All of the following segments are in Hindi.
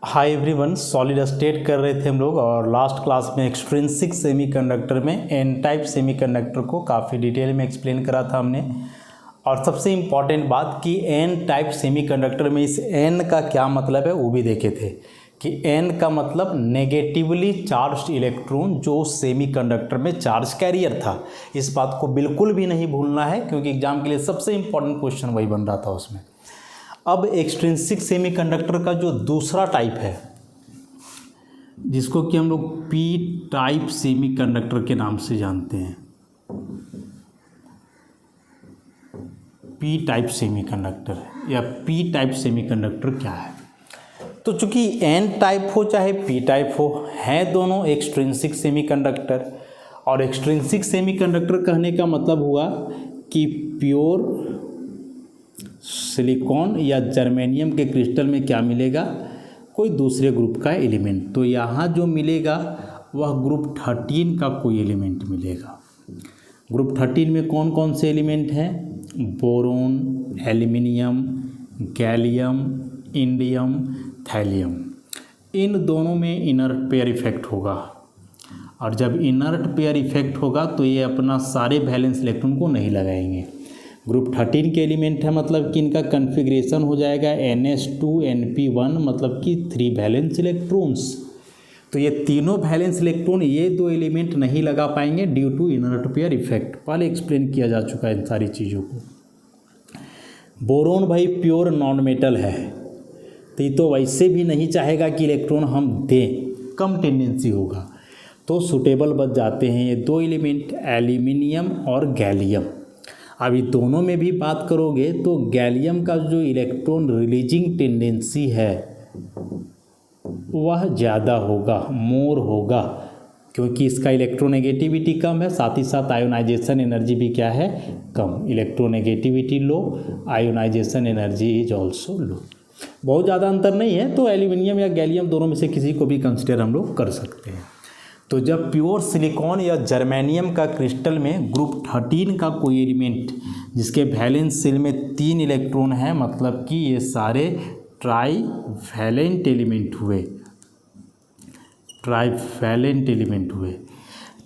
हाय एवरीवन, सॉलिड स्टेट कर रहे थे हम लोग और लास्ट क्लास में एक्सट्रिंसिक सेमीकंडक्टर में एन टाइप सेमीकंडक्टर को काफ़ी डिटेल में एक्सप्लेन करा था हमने। और सबसे इम्पॉर्टेंट बात कि एन टाइप सेमीकंडक्टर में इस एन का क्या मतलब है वो भी देखे थे कि एन का मतलब नेगेटिवली चार्ज्ड इलेक्ट्रॉन जो सेमीकंडक्टर में चार्ज कैरियर था। इस बात को बिल्कुल भी नहीं भूलना है क्योंकि एग्जाम के लिए सबसे इम्पॉर्टेंट क्वेश्चन वही बन रहा था उसमें। अब एक्सट्रिंसिक सेमीकंडक्टर का जो दूसरा टाइप है जिसको कि हम लोग पी टाइप सेमीकंडक्टर के नाम से जानते हैं, पी टाइप सेमीकंडक्टर या पी टाइप सेमीकंडक्टर क्या है। तो चूंकि एन टाइप हो चाहे पी टाइप हो, हैं दोनों एक्सट्रिंसिक सेमीकंडक्टर। और एक्सट्रिंसिक सेमीकंडक्टर कहने का मतलब हुआ कि प्योर सिलिकॉन या जर्मेनियम के क्रिस्टल में क्या मिलेगा, कोई दूसरे ग्रुप का एलिमेंट। तो यहाँ जो मिलेगा वह ग्रुप 13 का कोई एलिमेंट मिलेगा। ग्रुप 13 में कौन कौन से एलिमेंट हैं? Boron, aluminium, gallium, indium, thallium. इन दोनों में इनर्ट पेयर इफेक्ट होगा और जब इनर्ट पेयर इफेक्ट होगा तो ये अपना सारे वैलेंस इलेक्ट्रॉन को नहीं लगाएंगे। ग्रुप 13 के एलिमेंट है मतलब कि इनका कन्फिग्रेशन हो जाएगा NH2NP1 मतलब कि 3 वैलेंस इलेक्ट्रॉन्स। तो ये तीनों वैलेंस इलेक्ट्रॉन ये दो एलिमेंट नहीं लगा पाएंगे due to inert pair effect. पहले एक्सप्लेन किया जा चुका है इन सारी चीज़ों को। बोरोन भाई प्योर नॉन मेटल है तो ये तो वैसे भी नहीं चाहेगा कि इलेक्ट्रॉन हम दें, कम टेंडेंसी होगा। तो सुटेबल बच जाते हैं ये दो एलिमेंट एल्यूमिनियम और गैलियम। अभी दोनों में भी बात करोगे तो गैलियम का जो इलेक्ट्रॉन रिलीजिंग टेंडेंसी है वह ज़्यादा होगा, मोर होगा, क्योंकि इसका इलेक्ट्रोनेगेटिविटी कम है, साथ ही साथ आयोनाइजेशन एनर्जी भी क्या है, कम। Electronegativity low, ionization energy is also low. बहुत ज़्यादा अंतर नहीं है, तो एल्यूमिनियम या गैलियम दोनों में से किसी को भी कंसिडर हम लोग कर सकते हैं। तो जब प्योर सिलिकॉन या जर्मेनियम का क्रिस्टल में ग्रुप 13 का कोई एलिमेंट जिसके वैलेंस शेल में 3 इलेक्ट्रॉन हैं, मतलब कि ये सारे ट्राई वैलेंट एलिमेंट हुए, ट्राई वैलेंट एलिमेंट हुए।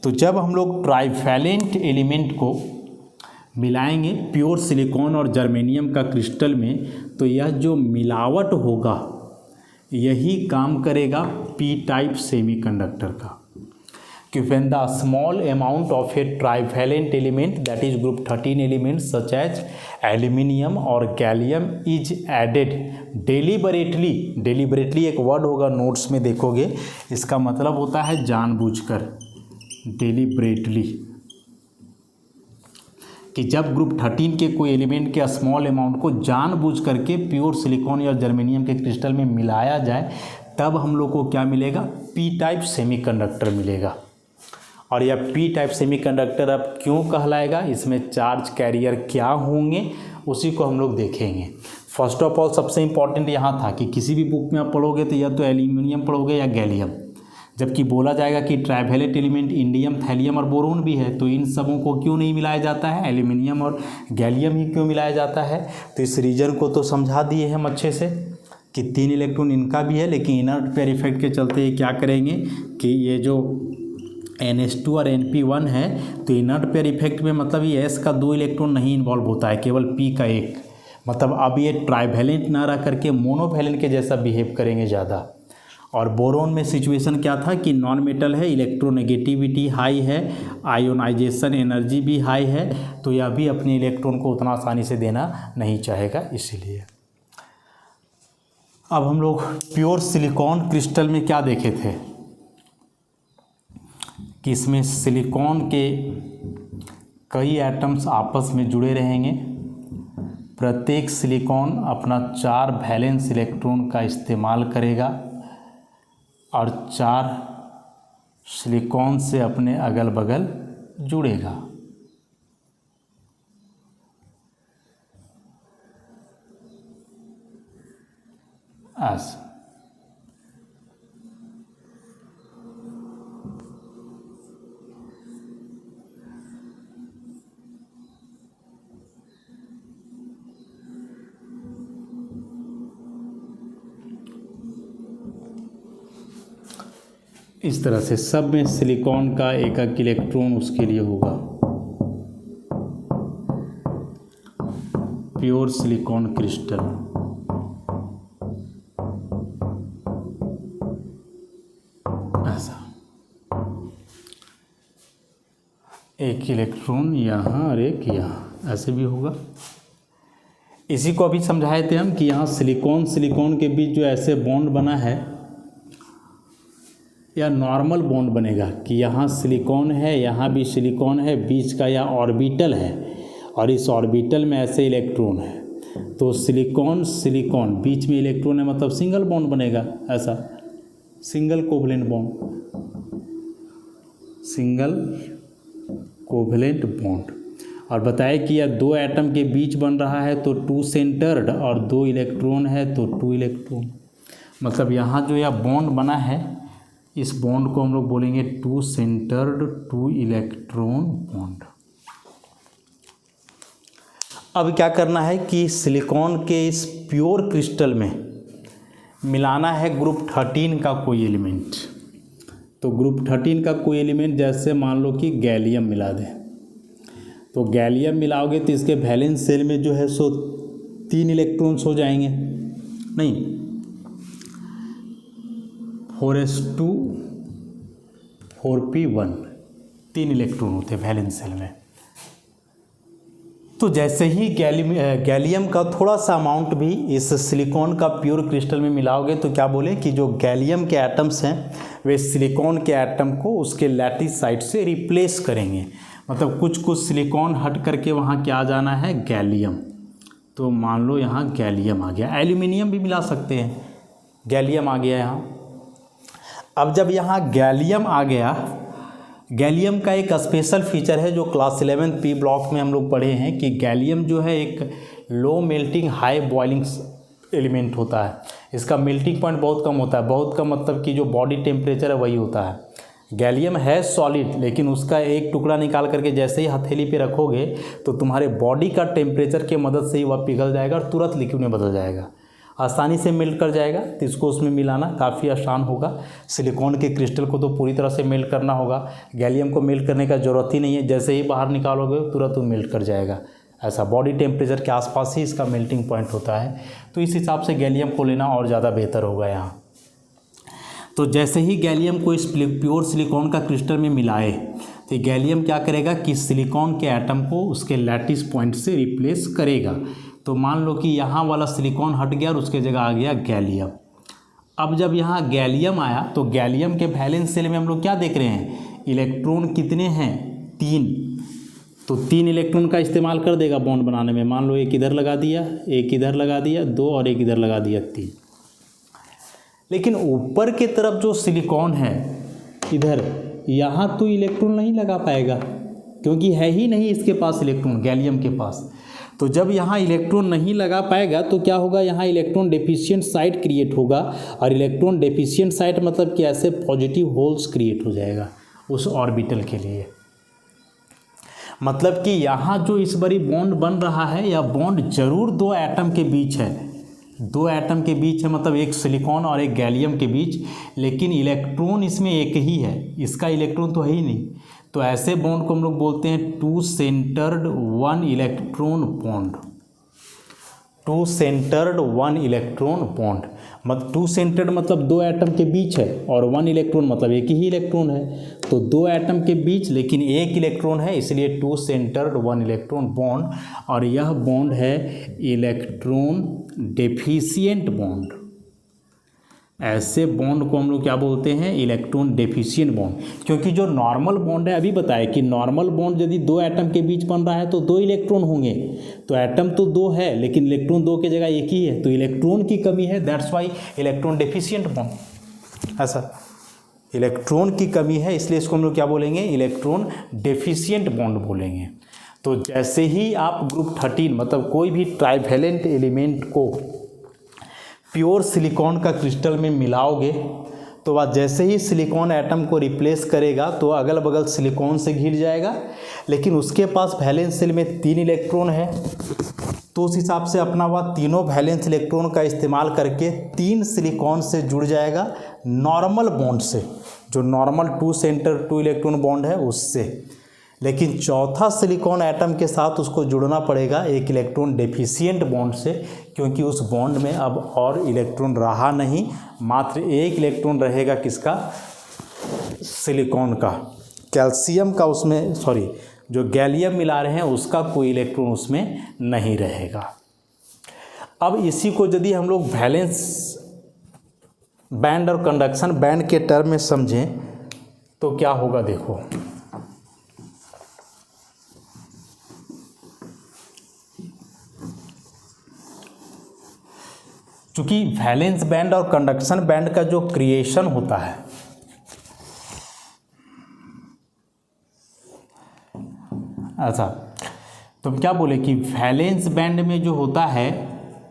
तो जब हम लोग ट्राई वैलेंट एलिमेंट को मिलाएंगे प्योर सिलिकॉन और जर्मेनियम का क्रिस्टल में तो यह जो मिलावट होगा यही काम करेगा पी टाइप सेमीकंडक्टर का। कि when the small amount of a trivalent element that is group 13 elements such as aluminium और गैलियम is added deliberately एक वर्ड होगा नोट्स में देखोगे, इसका मतलब होता है जानबूझकर, deliberately। कि जब ग्रुप 13 के कोई एलिमेंट के स्मॉल अमाउंट को जानबूझ करके प्योर सिलिकॉन या जर्मेनियम के क्रिस्टल में मिलाया जाए तब हम लोग को क्या मिलेगा, पी टाइप सेमीकंडक्टर मिलेगा। और यह पी टाइप सेमीकंडक्टर अब क्यों कहलाएगा, इसमें चार्ज कैरियर क्या होंगे उसी को हम लोग देखेंगे। फर्स्ट ऑफ ऑल सबसे इम्पॉर्टेंट यहाँ था कि किसी भी बुक में आप पढ़ोगे तो या तो एल्यूमिनियम पढ़ोगे या गैलियम, जबकि बोला जाएगा कि ट्राइवैलेंट एलिमेंट इंडियम, थैलियम और बोरोन भी है। तो इन सबों को क्यों नहीं मिलाया जाता है, एल्यूमिनियम और गैलियम ही क्यों मिलाया जाता है। तो इस रीजन को तो समझा दिए हम अच्छे से कि 3 इलेक्ट्रॉन इनका भी है, लेकिन इनर्ट पेयर इफेक्ट के चलते ये क्या करेंगे कि ये जो NH2 और NP1 है तो इनर्ट पेयर इफेक्ट में मतलब ये S का 2 इलेक्ट्रॉन नहीं इन्वॉल्व होता है, केवल P का 1। मतलब अब ये ट्राइवैलेंट ना रह करके मोनोवैलेंट के जैसा बिहेव करेंगे ज़्यादा। और बोरोन में सिचुएशन क्या था कि नॉन मेटल है, इलेक्ट्रोनेगेटिविटी हाई है, आयोनाइजेशन एनर्जी भी हाई है, तो यह भी अपने इलेक्ट्रॉन को उतना आसानी से देना नहीं चाहेगा, इसीलिए। अब हम लोग प्योर सिलिकॉन क्रिस्टल में क्या देखे थे कि इसमें सिलिकॉन के कई एटम्स आपस में जुड़े रहेंगे। प्रत्येक सिलिकॉन अपना 4 वैलेंस इलेक्ट्रॉन का इस्तेमाल करेगा और 4 सिलिकॉन से अपने अगल बगल जुड़ेगा। ऐसा इस तरह से सब में सिलिकॉन का एक एक इलेक्ट्रॉन उसके लिए होगा, प्योर सिलिकॉन क्रिस्टल। ऐसा एक इलेक्ट्रॉन यहाँ और एक यहाँ, ऐसे भी होगा। इसी को अभी समझाए थे हम कि यहाँ सिलिकॉन सिलिकॉन के बीच जो ऐसे बॉन्ड बना है या नॉर्मल बॉन्ड बनेगा कि यहाँ सिलिकॉन है, यहाँ भी सिलिकॉन है, बीच का या ऑर्बिटल है और इस ऑर्बिटल में ऐसे इलेक्ट्रॉन है, तो सिलिकॉन सिलिकॉन बीच में इलेक्ट्रॉन है, मतलब सिंगल बॉन्ड बनेगा। ऐसा single covalent bond, single covalent bond. और बताए कि यह दो एटम के बीच बन रहा है तो टू सेंटर्ड, और दो इलेक्ट्रॉन है तो टू इलेक्ट्रॉन। मतलब यहाँ जो यह बॉन्ड बना है, इस बॉन्ड को हम लोग बोलेंगे two centred two electron bond. अब क्या करना है कि सिलिकॉन के इस प्योर क्रिस्टल में मिलाना है ग्रुप 13 का कोई एलिमेंट। तो ग्रुप 13 का कोई एलिमेंट, जैसे मान लो कि गैलियम मिला दें, तो गैलियम मिलाओगे तो इसके वैलेंस शेल में जो है सो 3 इलेक्ट्रॉन्स हो जाएंगे, नहीं 4s2 4p1, 3 इलेक्ट्रॉन होते हैं वैलेंस शेल में। तो जैसे ही गैलियम का थोड़ा सा अमाउंट भी इस सिलिकॉन का प्योर क्रिस्टल में मिलाओगे तो क्या बोले कि जो गैलियम के एटम्स हैं वे सिलिकॉन के एटम को उसके लैटिस साइड से रिप्लेस करेंगे। मतलब कुछ सिलिकॉन हट करके वहाँ क्या आ जाना है, गैलियम। तो मान लो यहाँ गैलियम आ गया, एल्यूमिनियम भी मिला सकते हैं, गैलियम आ गया यहाँ। अब जब यहाँ गैलियम आ गया, गैलियम का एक स्पेशल फीचर है जो क्लास 11 पी ब्लॉक में हम लोग पढ़े हैं कि गैलियम जो है एक low melting high boiling element होता है। इसका मेल्टिंग पॉइंट बहुत कम होता है, बहुत कम मतलब कि जो बॉडी टेम्परेचर है वही होता है। गैलियम है सॉलिड, लेकिन उसका एक टुकड़ा निकाल करके जैसे ही हथेली पे रखोगे तो तुम्हारे बॉडी का टेम्परेचर के मदद से ही वह पिघल जाएगा और तुरंत लिक्विड में बदल जाएगा, आसानी से मेल्ट कर जाएगा। तो इसको उसमें मिलाना काफ़ी आसान होगा। सिलिकॉन के क्रिस्टल को तो पूरी तरह से मेल्ट करना होगा, गैलियम को मेल्ट करने का ज़रूरत ही नहीं है, जैसे ही बाहर निकालोगे तुरंत वो मेल्ट कर जाएगा। ऐसा बॉडी टेम्परेचर के आसपास ही इसका मेल्टिंग पॉइंट होता है। तो इस हिसाब से गैलियम को लेना और ज़्यादा बेहतर होगा यहाँ। तो जैसे ही गैलियम को इस प्योर सिलिकॉन का क्रिस्टल में मिलाए तो गैलियम क्या करेगा कि सिलिकॉन के एटम को उसके लैटिस पॉइंट से रिप्लेस करेगा। तो मान लो कि यहाँ वाला सिलिकॉन हट गया और उसके जगह आ गया गैलियम। अब जब यहाँ गैलियम आया तो गैलियम के वैलेंस शेल में हम लोग क्या देख रहे हैं, इलेक्ट्रॉन कितने हैं, 3। तो 3 इलेक्ट्रॉन का इस्तेमाल कर देगा बॉन्ड बनाने में। मान लो एक इधर लगा दिया, एक इधर लगा दिया, 2 और एक इधर लगा दिया, 3। लेकिन ऊपर के तरफ जो सिलिकॉन है इधर, यहाँ तो इलेक्ट्रॉन नहीं लगा पाएगा क्योंकि है ही नहीं इसके पास इलेक्ट्रॉन, गैलियम के पास। तो जब यहाँ इलेक्ट्रॉन नहीं लगा पाएगा तो क्या होगा, यहाँ इलेक्ट्रॉन डेफिशिएंट साइट क्रिएट होगा। और इलेक्ट्रॉन डेफिशिएंट साइट मतलब कि ऐसे पॉजिटिव होल्स क्रिएट हो जाएगा उस ऑर्बिटल के लिए। मतलब कि यहाँ जो इस बारी बॉन्ड बन रहा है, यह बॉन्ड जरूर 2 एटम के बीच है, 2 एटम के बीच है, मतलब एक सिलिकॉन और एक गैलियम के बीच, लेकिन इलेक्ट्रॉन इसमें एक ही है, इसका इलेक्ट्रॉन तो है ही नहीं। तो ऐसे बॉन्ड को हम लोग बोलते हैं two centred 1 electron bond. Two centred 1 electron bond मतलब 2 सेंटर्ड मतलब 2 एटम के बीच है और 1 इलेक्ट्रॉन मतलब एक ही इलेक्ट्रॉन है। तो 2 एटम के बीच लेकिन एक इलेक्ट्रॉन है, इसलिए 2 सेंटर्ड 1 इलेक्ट्रॉन बॉन्ड। और यह बॉन्ड है इलेक्ट्रॉन डेफिशिएंट बॉन्ड। ऐसे बॉन्ड को हम लोग क्या बोलते हैं, इलेक्ट्रॉन डेफिशिएंट बॉन्ड। क्योंकि जो नॉर्मल बॉन्ड है, अभी बताए कि नॉर्मल बॉन्ड यदि 2 एटम के बीच बन रहा है तो 2 इलेक्ट्रॉन होंगे। तो एटम तो 2 है लेकिन इलेक्ट्रॉन 2 की जगह एक ही है, तो इलेक्ट्रॉन की कमी है, that's why electron deficient bond. ऐसा इलेक्ट्रॉन की कमी है, इसलिए इसको हम लोग क्या बोलेंगे, इलेक्ट्रॉन डेफिशिएंट बॉन्ड बोलेंगे। तो जैसे ही आप ग्रुप 13 मतलब कोई भी ट्राइवैलेंट एलिमेंट को प्योर सिलिकॉन का क्रिस्टल में मिलाओगे तो वह जैसे ही सिलिकॉन एटम को रिप्लेस करेगा तो अगल बगल सिलिकॉन से घिर जाएगा, लेकिन उसके पास वैलेंस शेल में 3 इलेक्ट्रॉन है, तो उस हिसाब से अपना वह तीनों वैलेंस इलेक्ट्रॉन का इस्तेमाल करके 3 सिलिकॉन से जुड़ जाएगा नॉर्मल बॉन्ड से, जो नॉर्मल 2 सेंटर 2 इलेक्ट्रॉन बॉन्ड है उससे। लेकिन चौथा सिलिकॉन एटम के साथ उसको जुड़ना पड़ेगा 1 इलेक्ट्रॉन डेफिशिएंट बॉन्ड से, क्योंकि उस बॉन्ड में अब और इलेक्ट्रॉन रहा नहीं, मात्र 1 इलेक्ट्रॉन रहेगा किसका, सिलिकॉन का। कैल्शियम का उसमें जो गैलियम मिला रहे हैं उसका कोई इलेक्ट्रॉन उसमें नहीं रहेगा। अब इसी को यदि हम लोग वैलेंस बैंड और कंडक्शन बैंड के टर्म में समझें तो क्या होगा, देखो चूँकि वैलेंस बैंड और कंडक्शन बैंड का जो क्रिएशन होता है, अच्छा तो हम क्या बोले कि वैलेंस बैंड में जो होता है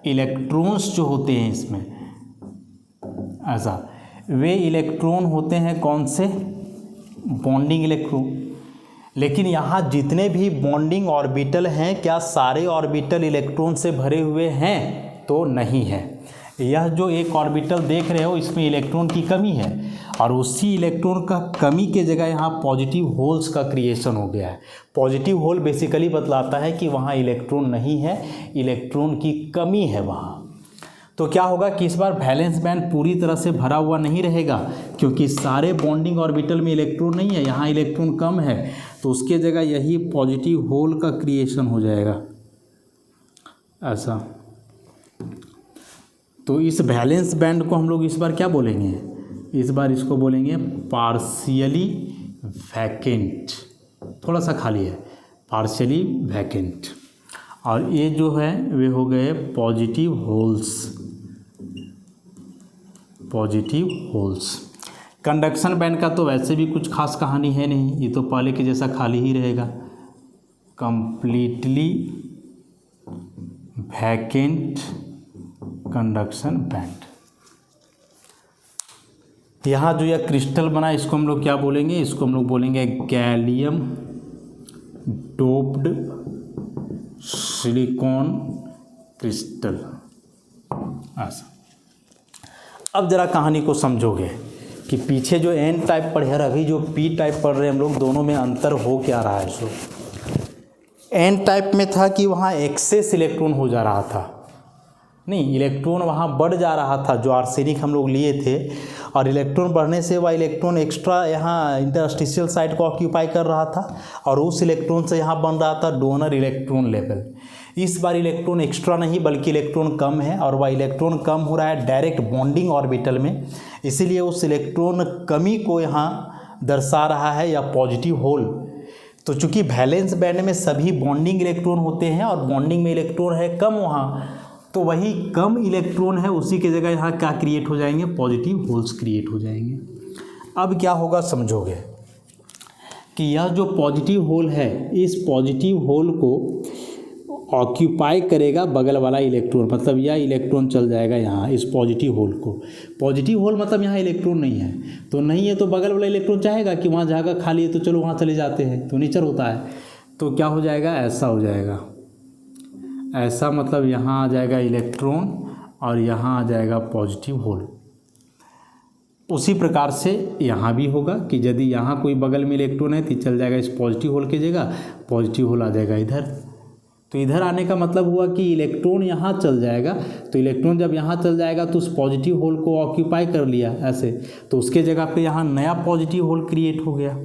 इलेक्ट्रॉन्स जो होते हैं इसमें, ऐसा वे इलेक्ट्रॉन होते हैं कौन से, बॉन्डिंग इलेक्ट्रॉन। लेकिन यहाँ जितने भी बॉन्डिंग ऑर्बिटल हैं क्या सारे ऑर्बिटल इलेक्ट्रॉन से भरे हुए हैं, तो नहीं है। यह जो एक ऑर्बिटल देख रहे हो इसमें इलेक्ट्रॉन की कमी है, और उसी इलेक्ट्रॉन का कमी के जगह यहाँ पॉजिटिव होल्स का क्रिएशन हो गया है। पॉजिटिव होल बेसिकली बतलाता है कि वहाँ इलेक्ट्रॉन नहीं है, इलेक्ट्रॉन की कमी है वहाँ। तो क्या होगा कि इस बार वैलेंस बैंड पूरी तरह से भरा हुआ नहीं रहेगा, क्योंकि सारे बॉन्डिंग ऑर्बिटल में इलेक्ट्रॉन नहीं है, यहाँ इलेक्ट्रॉन कम है, तो उसके जगह यही पॉजिटिव होल का क्रिएशन हो जाएगा ऐसा। तो इस वैलेंस बैंड को हम लोग इस बार क्या बोलेंगे, इस बार इसको बोलेंगे पार्शियली वैकेंट, थोड़ा सा खाली है, पार्शियली वैकेंट। और ये जो है वे हो गए positive holes, positive holes. Conduction band का तो वैसे भी कुछ खास कहानी है नहीं, ये तो पहले के जैसा खाली ही रहेगा, कंप्लीटली वैकेंट कंडक्शन बैंड। यहाँ जो यह क्रिस्टल बना इसको हम लोग क्या बोलेंगे, इसको हम लोग बोलेंगे गैलियम डोप्ड सिलिकॉन क्रिस्टल ऐसा। अब जरा कहानी को समझोगे कि पीछे जो एन टाइप पढ़े और अभी जो पी टाइप पढ़ रहे हैं हम लोग, दोनों में अंतर हो क्या रहा है। सो एन टाइप में था कि वहाँ एक्सेस इलेक्ट्रॉन हो जा रहा था, नहीं इलेक्ट्रॉन वहाँ बढ़ जा रहा था, जो आर्सेनिक हम लोग लिए थे, और इलेक्ट्रॉन बढ़ने से वह इलेक्ट्रॉन एक्स्ट्रा यहाँ इंटरस्टिशियल साइड को ऑक्यूपाई कर रहा था, और उस इलेक्ट्रॉन से यहाँ बन रहा था डोनर इलेक्ट्रॉन लेवल। इस बार इलेक्ट्रॉन एक्स्ट्रा नहीं बल्कि इलेक्ट्रॉन कम है, और वह इलेक्ट्रॉन कम हो रहा है डायरेक्ट बॉन्डिंग ऑर्बिटल में, इसीलिए उस इलेक्ट्रॉन कमी को यहाँ दर्शा रहा है या पॉजिटिव होल। तो चूँकि वैलेंस बैंड में सभी बॉन्डिंग इलेक्ट्रॉन होते हैं और बॉन्डिंग में इलेक्ट्रॉन है कम वहाँ, तो वही कम इलेक्ट्रॉन है उसी के जगह यहाँ क्या क्रिएट हो जाएंगे, पॉजिटिव होल्स क्रिएट हो जाएंगे। अब क्या होगा समझोगे कि यह जो पॉजिटिव होल है, इस पॉजिटिव होल को ऑक्यूपाई करेगा बगल वाला इलेक्ट्रॉन, मतलब यह इलेक्ट्रॉन चल जाएगा यहाँ इस पॉजिटिव होल को। पॉजिटिव होल मतलब यहाँ इलेक्ट्रॉन नहीं है, तो नहीं है तो बगल वाला इलेक्ट्रॉन चाहेगा कि वहाँ जगह खाली है तो चलो वहाँ चले जाते हैं, तो नेचर होता है। तो क्या हो जाएगा, ऐसा हो जाएगा, ऐसा मतलब यहाँ आ जाएगा इलेक्ट्रॉन और यहाँ आ जाएगा पॉजिटिव होल। उसी प्रकार से यहाँ भी होगा कि यदि यहाँ कोई बगल में इलेक्ट्रॉन है तो चल जाएगा इस पॉजिटिव होल की जगह, पॉजिटिव होल आ जाएगा इधर। तो इधर आने का मतलब हुआ कि इलेक्ट्रॉन यहाँ चल जाएगा, तो इलेक्ट्रॉन जब यहाँ चल जाएगा तो उस पॉजिटिव होल को ऑक्यूपाई कर लिया ऐसे, तो उसके जगह पे यहाँ नया पॉजिटिव होल क्रिएट हो गया।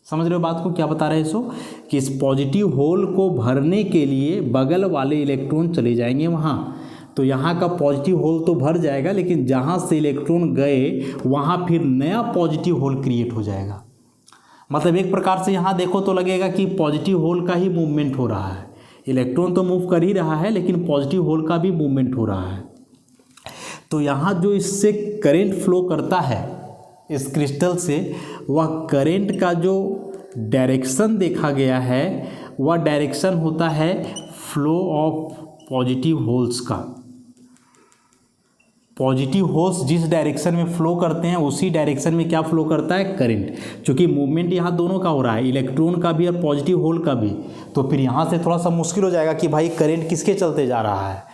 समझ रहे हो बात को, क्या बता रहे हैं सो कि इस पॉजिटिव होल को भरने के लिए बगल वाले इलेक्ट्रॉन चले जाएंगे वहाँ, तो यहाँ का पॉजिटिव होल तो भर जाएगा, लेकिन जहाँ से इलेक्ट्रॉन गए वहाँ फिर नया पॉजिटिव होल क्रिएट हो जाएगा। मतलब एक प्रकार से यहाँ देखो तो लगेगा कि पॉजिटिव होल का ही मूवमेंट हो रहा है, इलेक्ट्रॉन तो मूव कर ही रहा है लेकिन पॉजिटिव होल का भी मूवमेंट हो रहा है। तो यहाँ जो इससे करंट फ्लो करता है इस क्रिस्टल से, वह करंट का जो डायरेक्शन देखा गया है वह डायरेक्शन होता है फ्लो ऑफ पॉजिटिव होल्स का। पॉजिटिव होल्स जिस डायरेक्शन में फ्लो करते हैं उसी डायरेक्शन में क्या फ्लो करता है, करंट। क्योंकि मूवमेंट यहाँ दोनों का हो रहा है, इलेक्ट्रॉन का भी और पॉजिटिव होल का भी, तो फिर यहाँ से थोड़ा सा मुश्किल हो जाएगा कि भाई करंट किसके चलते जा रहा है,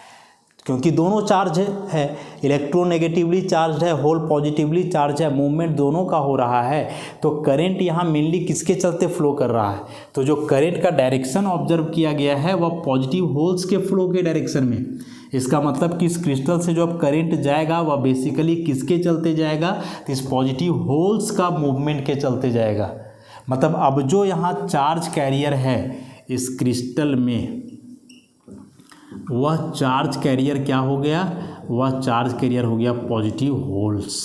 क्योंकि दोनों चार्ज है, इलेक्ट्रॉन नेगेटिवली चार्ज है, होल पॉजिटिवली चार्ज है, मूवमेंट दोनों का हो रहा है, तो करंट यहाँ मेनली किसके चलते फ्लो कर रहा है। तो जो करंट का डायरेक्शन ऑब्जर्व किया गया है वह पॉजिटिव होल्स के फ्लो के डायरेक्शन में। इसका मतलब कि इस क्रिस्टल से जो अब करंट जाएगा वह बेसिकली किसके चलते जाएगा, तो इस पॉजिटिव होल्स का मूवमेंट के चलते जाएगा। मतलब अब जो यहाँ चार्ज कैरियर है इस क्रिस्टल में, वह चार्ज कैरियर क्या हो गया, वह चार्ज कैरियर हो गया पॉजिटिव होल्स,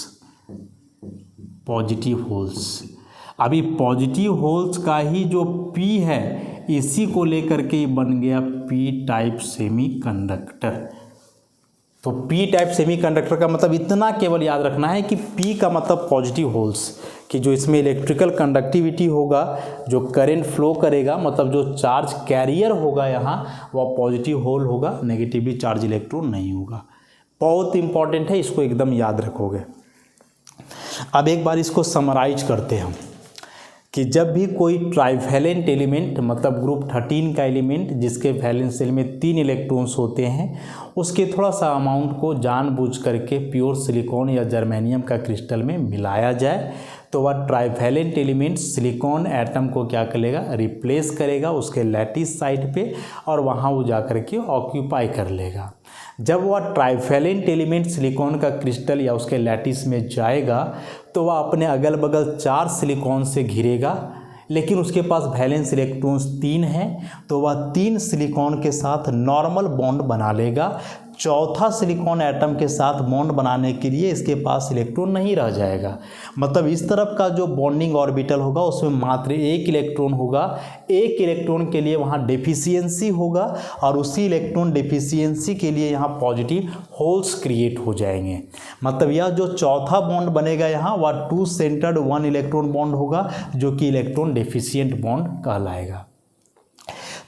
पॉजिटिव होल्स। अभी पॉजिटिव होल्स का ही जो P है इसी को लेकर के बन गया P टाइप सेमीकंडक्टर। तो P टाइप सेमीकंडक्टर का मतलब इतना केवल याद रखना है कि P का मतलब पॉजिटिव होल्स, कि जो इसमें इलेक्ट्रिकल कंडक्टिविटी होगा, जो करंट फ्लो करेगा, मतलब जो चार्ज कैरियर होगा यहाँ वह पॉजिटिव होल होगा, नेगेटिवली चार्ज इलेक्ट्रॉन नहीं होगा। बहुत इंपॉर्टेंट है, इसको एकदम याद रखोगे। अब एक बार इसको समराइज करते हैं हम कि जब भी कोई ट्राइवैलेंट एलिमेंट, मतलब ग्रुप 13 का एलिमेंट जिसके वैलेंस शेल में 3 इलेक्ट्रॉन्स होते हैं, उसके थोड़ा सा अमाउंट को जानबूझ करके प्योर सिलिकॉन या जर्मेनियम का क्रिस्टल में मिलाया जाए, तो वह ट्राइवैलेंट एलिमेंट सिलिकॉन एटम को क्या करेगा, रिप्लेस करेगा उसके लैटिस साइड पे, और वहाँ वो जा कर के ऑक्यूपाई कर लेगा। जब वह ट्राइवैलेंट एलिमेंट सिलिकॉन का क्रिस्टल या उसके लैटिस में जाएगा तो वह अपने अगल बगल 4 सिलिकॉन से घिरेगा, लेकिन उसके पास वैलेंस इलेक्ट्रॉन्स 3 हैं, तो वह 3 सिलिकॉन के साथ नॉर्मल बॉन्ड बना लेगा। चौथा सिलिकॉन एटम के साथ बॉन्ड बनाने के लिए इसके पास इलेक्ट्रॉन नहीं रह जाएगा। मतलब इस तरफ का जो बॉन्डिंग ऑर्बिटल होगा उसमें मात्र 1 इलेक्ट्रॉन होगा, 1 इलेक्ट्रॉन के लिए वहाँ डेफिशिएंसी होगा, और उसी इलेक्ट्रॉन डेफिशिएंसी के लिए यहाँ पॉजिटिव होल्स क्रिएट हो जाएंगे। मतलब यह जो चौथा बॉन्ड बनेगा यहाँ वह 2 सेंटर्ड 1 इलेक्ट्रॉन बॉन्ड होगा, जो कि इलेक्ट्रॉन डेफिशिएंट बॉन्ड कहलाएगा।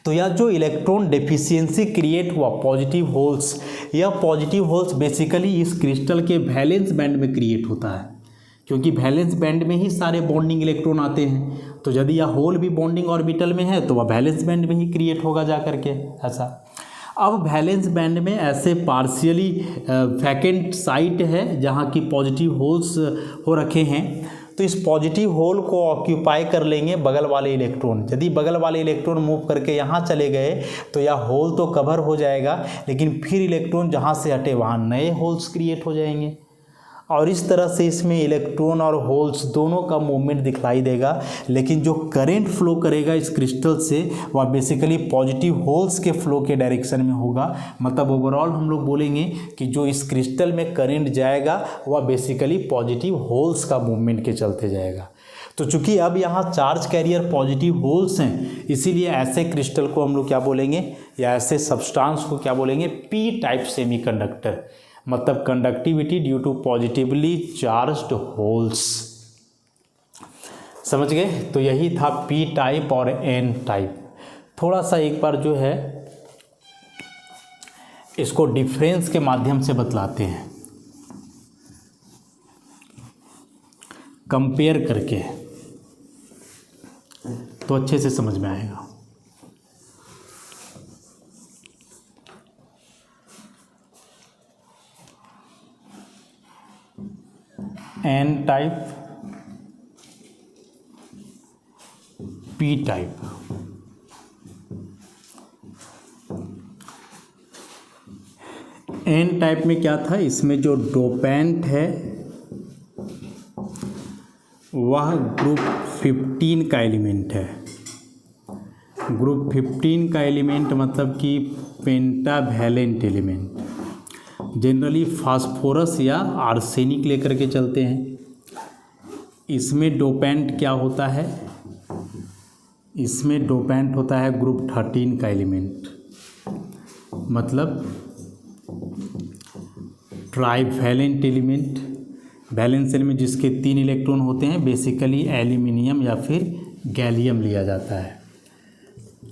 तो यह जो इलेक्ट्रॉन डेफिशिएंसी क्रिएट हुआ पॉजिटिव होल्स, यह पॉजिटिव होल्स बेसिकली इस क्रिस्टल के वैलेंस बैंड में क्रिएट होता है, क्योंकि वैलेंस बैंड में ही सारे बॉन्डिंग इलेक्ट्रॉन आते हैं। तो यदि यह होल भी बॉन्डिंग ऑर्बिटल में है तो वह वैलेंस बैंड में ही क्रिएट होगा जा करके ऐसा। अब वैलेंस बैंड में ऐसे पार्शियली वैकेंट साइट है जहाँ की पॉजिटिव होल्स हो रखे हैं, तो इस पॉजिटिव होल को ऑक्यूपाई कर लेंगे बगल वाले इलेक्ट्रॉन। यदि बगल वाले इलेक्ट्रॉन मूव करके यहाँ चले गए तो यह होल तो कवर हो जाएगा, लेकिन फिर इलेक्ट्रॉन जहाँ से हटे वहाँ नए होल्स क्रिएट हो जाएंगे, और इस तरह से इसमें इलेक्ट्रॉन और होल्स दोनों का मूवमेंट दिखलाई देगा। लेकिन जो करंट फ्लो करेगा इस क्रिस्टल से वह बेसिकली पॉजिटिव होल्स के फ्लो के डायरेक्शन में होगा। मतलब ओवरऑल हम लोग बोलेंगे कि जो इस क्रिस्टल में करंट जाएगा वह बेसिकली पॉजिटिव होल्स का मूवमेंट के चलते जाएगा। तो चूंकि अब यहाँ चार्ज कैरियर पॉजिटिव होल्स हैं, इसीलिए ऐसे क्रिस्टल को हम लोग क्या बोलेंगे, या ऐसे सब्सटेंस को क्या बोलेंगे, पी टाइप सेमीकंडक्टर। मतलब conductivity due to positively charged holes. समझ गए? तो यही था पी टाइप और एन टाइप। थोड़ा सा एक बार जो है इसको डिफरेंस के माध्यम से बतलाते हैं, कंपेयर करके, तो अच्छे से समझ में आएगा। N type, P type. N type में क्या था, इसमें जो डोपेंट है वह ग्रुप 15 का एलिमेंट है। ग्रुप 15 का एलिमेंट मतलब कि पेंटावैलेंट एलिमेंट। जनरली फास्फोरस या आर्सेनिक लेकर के चलते हैं। इसमें डोपेंट क्या होता है, इसमें डोपेंट होता है ग्रुप 13 का एलिमेंट, मतलब ट्राइवैलेंट एलिमेंट। वैलेंस शेल में जिसके 3 इलेक्ट्रॉन होते हैं बेसिकली एल्यूमिनियम या फिर गैलियम लिया जाता है।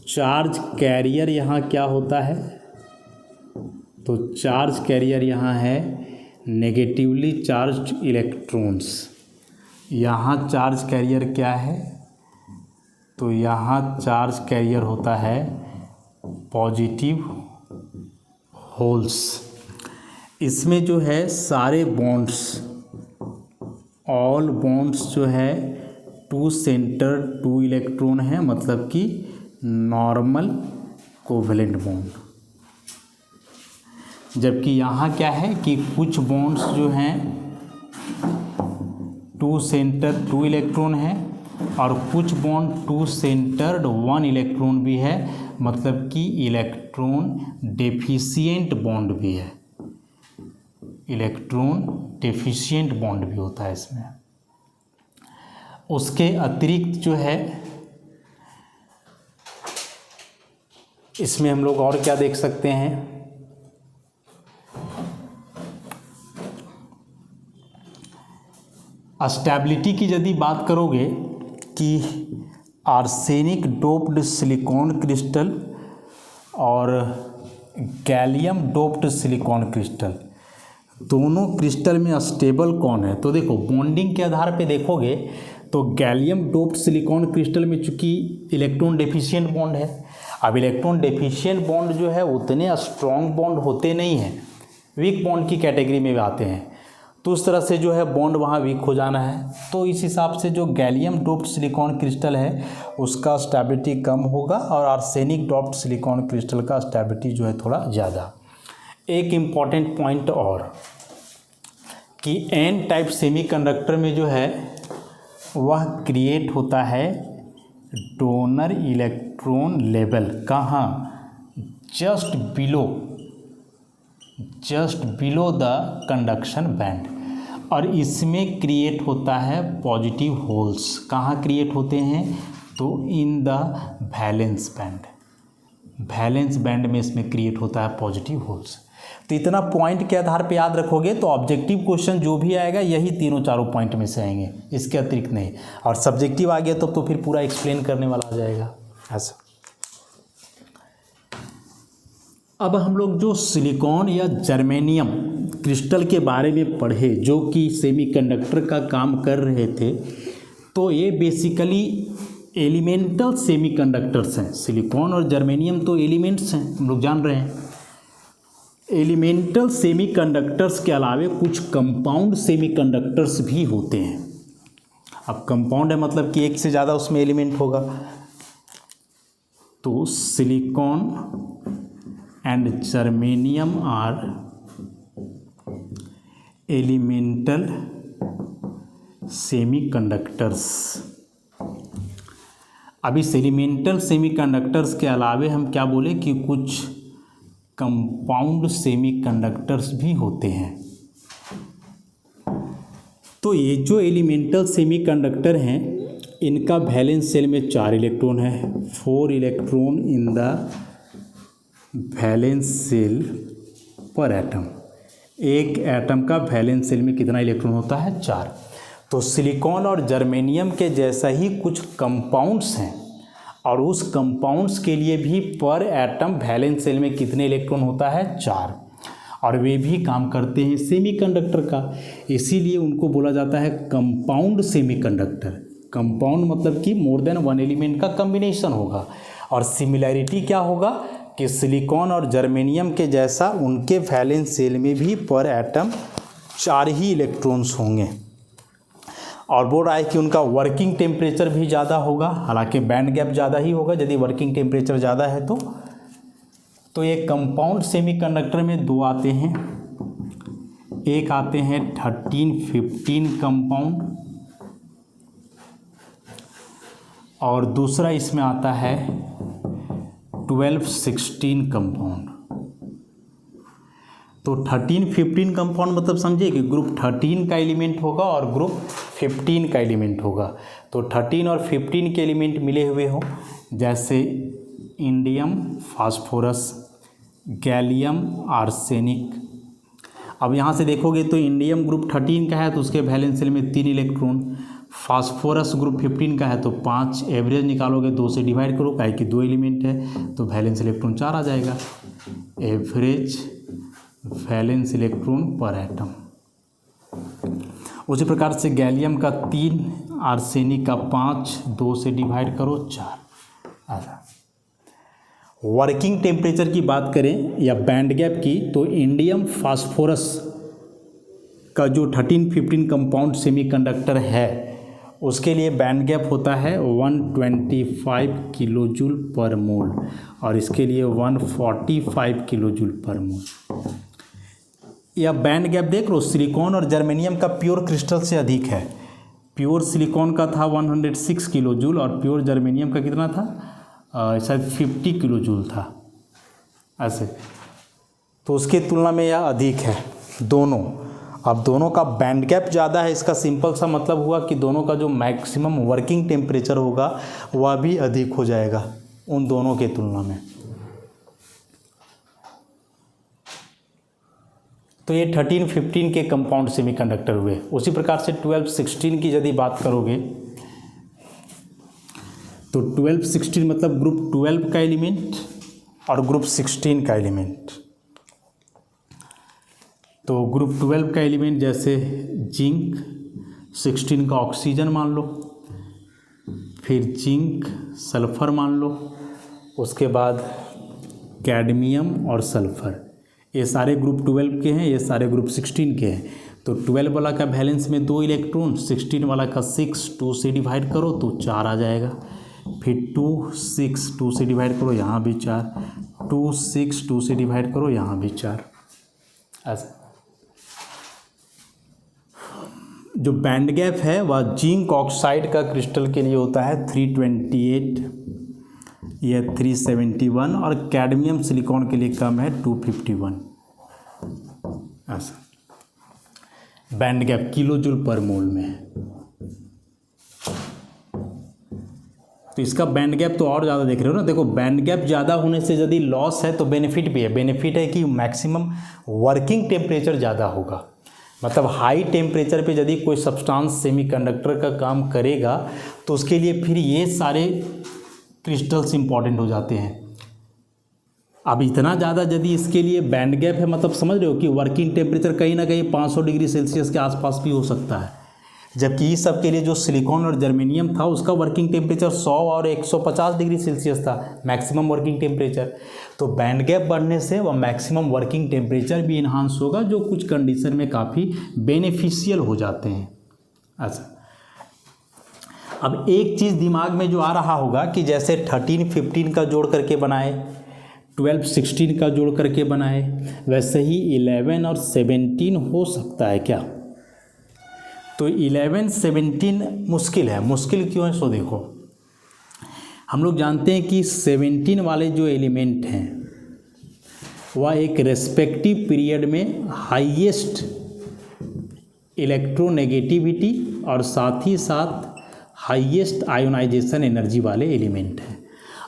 चार्ज कैरियर यहाँ क्या होता है, तो चार्ज कैरियर यहाँ है नेगेटिवली चार्ज्ड इलेक्ट्रॉन्स। यहाँ चार्ज कैरियर क्या है, तो यहाँ चार्ज कैरियर होता है पॉजिटिव होल्स। इसमें जो है सारे बॉन्ड्स, ऑल बॉन्ड्स जो है टू सेंटर टू इलेक्ट्रॉन है, मतलब कि नॉर्मल कोवेलेंट बॉन्ड। जबकि यहाँ क्या है कि कुछ बॉन्ड्स जो हैं टू सेंटर टू इलेक्ट्रॉन है और कुछ bond two centred one electron भी है, मतलब कि इलेक्ट्रॉन डेफिशिएंट बॉन्ड भी है, इलेक्ट्रॉन डेफिशिएंट बॉन्ड भी होता है इसमें। उसके अतिरिक्त जो है इसमें हम लोग और क्या देख सकते हैं, स्टेबिलिटी की यदि बात करोगे कि आर्सेनिक डोप्ड सिलिकॉन क्रिस्टल और गैलियम डोप्ड सिलिकॉन क्रिस्टल, दोनों क्रिस्टल में स्टेबल कौन है, तो देखो बॉन्डिंग के आधार पे देखोगे तो गैलियम डोप्ड सिलिकॉन क्रिस्टल में चूंकि इलेक्ट्रॉन डेफिशिएंट बॉन्ड है। अब इलेक्ट्रॉन डेफिशिएंट बॉन्ड जो है उतने स्ट्रॉन्ग बॉन्ड होते नहीं हैं, वीक बॉन्ड की कैटेगरी में आते हैं, तो उस तरह से जो है बॉन्ड वहाँ वीक हो जाना है। तो इस हिसाब से जो गैलियम डोप्ड सिलिकॉन क्रिस्टल है उसका स्टेबिलिटी कम होगा और आर्सेनिक डोप्ड सिलिकॉन क्रिस्टल का स्टेबिलिटी जो है थोड़ा ज़्यादा। एक इम्पॉर्टेंट पॉइंट और कि एन टाइप सेमीकंडक्टर में जो है वह क्रिएट होता है डोनर इलेक्ट्रॉन लेवल, कहाँ, just below the conduction band, और इसमें क्रिएट होता है पॉजिटिव होल्स। कहाँ क्रिएट होते हैं, तो इन द वैलेंस बैंड में इसमें क्रिएट होता है पॉजिटिव होल्स। तो इतना पॉइंट के आधार पे याद रखोगे तो ऑब्जेक्टिव क्वेश्चन जो भी आएगा यही तीनों चारों पॉइंट में से आएंगे, इसके अतिरिक्त नहीं। और सब्जेक्टिव आ गया तो फिर पूरा एक्सप्लेन करने वाला आ जाएगा ऐसा। अब हम लोग जो सिलिकॉन या जर्मेनियम क्रिस्टल के बारे में पढ़े जो कि सेमीकंडक्टर का काम कर रहे थे, तो ये बेसिकली एलिमेंटल सेमीकंडक्टर्स हैं। सिलिकॉन और जर्मेनियम तो एलिमेंट्स हैं, हम लोग जान रहे हैं। एलिमेंटल सेमीकंडक्टर्स के अलावे कुछ कंपाउंड सेमीकंडक्टर्स भी होते हैं। अब कंपाउंड है मतलब कि एक से ज़्यादा उसमें एलिमेंट होगा। तो silicon and germanium are elemental semiconductors. अब इस एलिमेंटल सेमीकंडक्टर्स के अलावे हम क्या बोले कि कुछ कंपाउंड सेमीकंडक्टर्स भी होते हैं। तो ये जो एलिमेंटल सेमीकंडक्टर हैं इनका वैलेंस शेल में 4 इलेक्ट्रॉन है, 4 electron in the valence shell पर एटम। एक एटम का वैलेंस शेल में कितना इलेक्ट्रॉन होता है, 4। तो सिलिकॉन और जर्मेनियम के जैसा ही कुछ कंपाउंड्स हैं और उस कंपाउंड्स के लिए भी पर एटम वैलेंस शेल में कितने इलेक्ट्रॉन होता है, 4। और वे भी काम करते हैं सेमीकंडक्टर का, इसीलिए उनको बोला जाता है कंपाउंड सेमीकंडक्टर। कंपाउंड मतलब कि मोर देन वन एलिमेंट का कम्बिनेशन होगा। और सिमिलैरिटी क्या होगा कि सिलिकॉन और जर्मेनियम के जैसा उनके वैलेंस शेल में भी पर एटम 4 ही इलेक्ट्रॉन्स होंगे। और बोल रहा है कि उनका वर्किंग टेम्परेचर भी ज़्यादा होगा, हालांकि बैंड गैप ज़्यादा ही होगा यदि वर्किंग टेम्परेचर ज़्यादा है तो ये कंपाउंड सेमीकंडक्टर में 2 आते हैं। एक आते हैं 13-15 कंपाउंड और दूसरा इसमें आता है 12-16 कंपाउंड। तो 13-15 कंपाउंड मतलब समझिए कि ग्रुप 13 का एलिमेंट होगा और ग्रुप 15 का एलिमेंट होगा। तो 13 और 15 के एलिमेंट मिले हुए हो, जैसे इंडियम फास्फोरस, गैलियम आर्सेनिक। अब यहाँ से देखोगे तो इंडियम ग्रुप 13 का है तो उसके वैलेंस शेल में 3 इलेक्ट्रॉन, फास्फोरस ग्रुप 15 का है तो 5, एवरेज निकालोगे 2 से डिवाइड करो काहे कि 2 एलिमेंट है तो वैलेंस इलेक्ट्रॉन 4 आ जाएगा। एवरेज वैलेंस इलेक्ट्रॉन पर एटम उसी प्रकार से गैलियम का 3, आर्सेनिक का 5, 2 से डिवाइड करो 4। ऐसा वर्किंग टेम्परेचर की बात करें या बैंड गैप की, तो इंडियम फास्फोरस का जो 13-15 कंपाउंड सेमीकंडक्टर है उसके लिए बैंड गैप होता है 125 किलो जूल पर मोल, और इसके लिए 145 किलो जूल पर मोल। या बैंड गैप देख लो, सिलिकॉन और जर्मेनियम का प्योर क्रिस्टल से अधिक है। प्योर सिलिकॉन का था 106 किलो जूल और प्योर जर्मेनियम का कितना था, शायद 50 किलो जूल था ऐसे, तो उसके तुलना में यह अधिक है दोनों। अब दोनों का बैंड गैप ज़्यादा है, इसका सिंपल सा मतलब हुआ कि दोनों का जो मैक्सिमम वर्किंग टेम्परेचर होगा वह भी अधिक हो जाएगा उन दोनों के तुलना में। तो ये 13-15 के कंपाउंड सेमीकंडक्टर हुए। उसी प्रकार से 12-16 की यदि बात करोगे तो 12-16 मतलब ग्रुप 12 का एलिमेंट और ग्रुप 16 का एलिमेंट। तो ग्रुप 12 का एलिमेंट जैसे जिंक, 16 का ऑक्सीजन मान लो, फिर जिंक सल्फर मान लो, उसके बाद कैडमियम और सल्फर, ये सारे ग्रुप 12 के हैं, ये सारे ग्रुप 16 के हैं। तो 12 वाला का वैलेंस में 2 इलेक्ट्रॉन, 16 वाला का 6, 2 से डिवाइड करो तो 4 आ जाएगा। फिर 2, 6, 2 से डिवाइड करो यहाँ भी 4, 2, 6, 2 से डिवाइड करो यहाँ भी 4। ऐसा जो बैंड गैप है वह जिंक ऑक्साइड का क्रिस्टल के लिए होता है 328 या 371, और कैडमियम सिलिकॉन के लिए कम है 251। ऐसा बैंड गैप किलो जूल पर मोल में है। तो इसका बैंड गैप तो और ज़्यादा देख रहे हो ना। देखो बैंड गैप ज़्यादा होने से यदि लॉस है तो बेनिफिट भी है। बेनिफिट है कि मैक्सिमम वर्किंग टेम्परेचर ज़्यादा होगा, मतलब हाई टेम्परेचर पे यदि कोई सब्सटेंस सेमीकंडक्टर का काम करेगा तो उसके लिए फिर ये सारे क्रिस्टल्स इंपॉर्टेंट हो जाते हैं। अब इतना ज़्यादा यदि इसके लिए बैंड गैप है, मतलब समझ रहे हो कि वर्किंग टेम्परेचर कहीं ना कहीं 500 डिग्री सेल्सियस के आसपास भी हो सकता है, जबकि इस सब के लिए जो सिलिकॉन और जर्मेनियम था उसका वर्किंग टेम्परेचर 100 और 150 डिग्री सेल्सियस था मैक्सिमम वर्किंग टेम्परेचर। तो बैंड गैप बढ़ने से वह मैक्सिमम वर्किंग टेम्परेचर भी इन्हांस होगा, जो कुछ कंडीशन में काफ़ी बेनिफिशियल हो जाते हैं। अच्छा, अब एक चीज़ दिमाग में जो आ रहा होगा कि जैसे 13-15 का जोड़ करके बनाए, 12-16 का जोड़ करके बनाए, वैसे ही 11 और 17 हो सकता है क्या? तो 11-17 मुश्किल है। मुश्किल क्यों है सो देखो, हम लोग जानते हैं कि 17 वाले जो एलिमेंट हैं वह एक रेस्पेक्टिव पीरियड में हाईएस्ट इलेक्ट्रोनेगेटिविटी और साथ ही साथ हाईएस्ट आयोनाइजेशन एनर्जी वाले एलिमेंट हैं।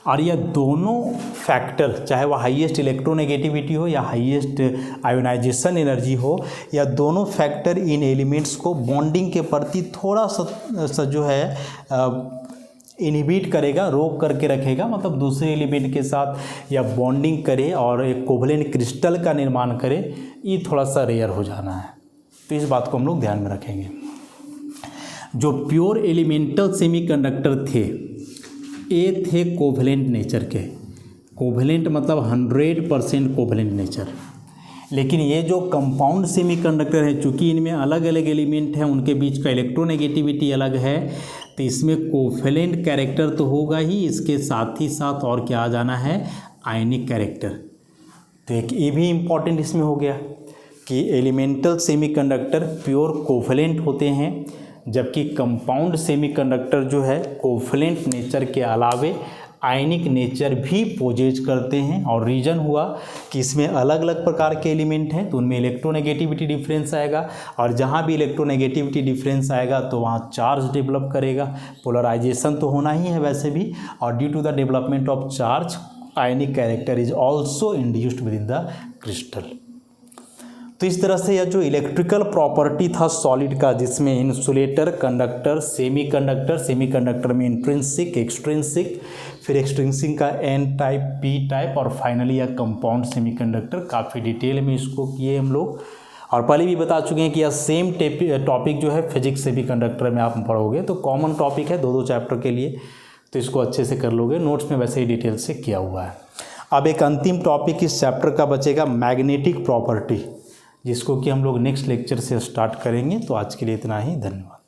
और यह दोनों फैक्टर, चाहे वह हाईएस्ट इलेक्ट्रोनेगेटिविटी हो या हाईएस्ट आयोनाइजेशन एनर्जी हो, या दोनों फैक्टर इन एलिमेंट्स को बॉन्डिंग के प्रति थोड़ा सा जो है इनहिबिट करेगा, रोक करके रखेगा, मतलब दूसरे एलिमेंट के साथ या बॉन्डिंग करे और एक कोवलेंट क्रिस्टल का निर्माण करे, ये थोड़ा सा रेयर हो जाना है। तो इस बात को हम लोग ध्यान में रखेंगे। जो प्योर एलिमेंटल सेमीकंडक्टर थे ये थे कोवलेंट नेचर के। कोवलेंट मतलब 100% कोवलेंट नेचर। लेकिन ये जो कंपाउंड सेमीकंडक्टर है, चूँकि इनमें अलग अलग एलिमेंट हैं, उनके बीच का इलेक्ट्रोनेगेटिविटी अलग है, तो इसमें कोवलेंट कैरेक्टर तो होगा ही, इसके साथ ही साथ और क्या आ जाना है, आयनिक कैरेक्टर। तो एक ये भी इम्पॉर्टेंट इसमें हो गया कि एलिमेंटल सेमीकंडक्टर प्योर कोवलेंट होते हैं, जबकि कंपाउंड सेमीकंडक्टर जो है कोवलेंट नेचर के अलावे आयनिक नेचर भी पोजेज करते हैं। और रीज़न हुआ कि इसमें अलग अलग प्रकार के एलिमेंट हैं तो उनमें इलेक्ट्रोनेगेटिविटी डिफरेंस आएगा, और जहाँ भी इलेक्ट्रोनेगेटिविटी डिफरेंस आएगा तो वहाँ चार्ज डेवलप करेगा। पोलराइजेशन तो होना ही है वैसे भी, और due to the development of charge ionic character is also induced within the crystal. तो इस तरह से यह जो इलेक्ट्रिकल प्रॉपर्टी था सॉलिड का, जिसमें इंसुलेटर, कंडक्टर, सेमीकंडक्टर में इंट्रिंसिक, एक्सट्रिंसिक, फिर एक्सट्रिंसिक का एन टाइप, पी टाइप, और फाइनली यह कंपाउंड सेमीकंडक्टर, काफ़ी डिटेल में इसको किए हम लोग। और पहले भी बता चुके हैं कि यह सेम टॉपिक जो है फिजिक्स से भी कंडक्टर में आप पढ़ोगे, तो कॉमन टॉपिक है 2-2 चैप्टर के लिए, तो इसको अच्छे से कर लोगे। नोट्स में वैसे ही डिटेल से किया हुआ है। अब एक अंतिम टॉपिक इस चैप्टर का बचेगा, मैग्नेटिक प्रॉपर्टी, जिसको कि हम लोग नेक्स्ट लेक्चर से स्टार्ट करेंगे। तो आज के लिए इतना ही, धन्यवाद।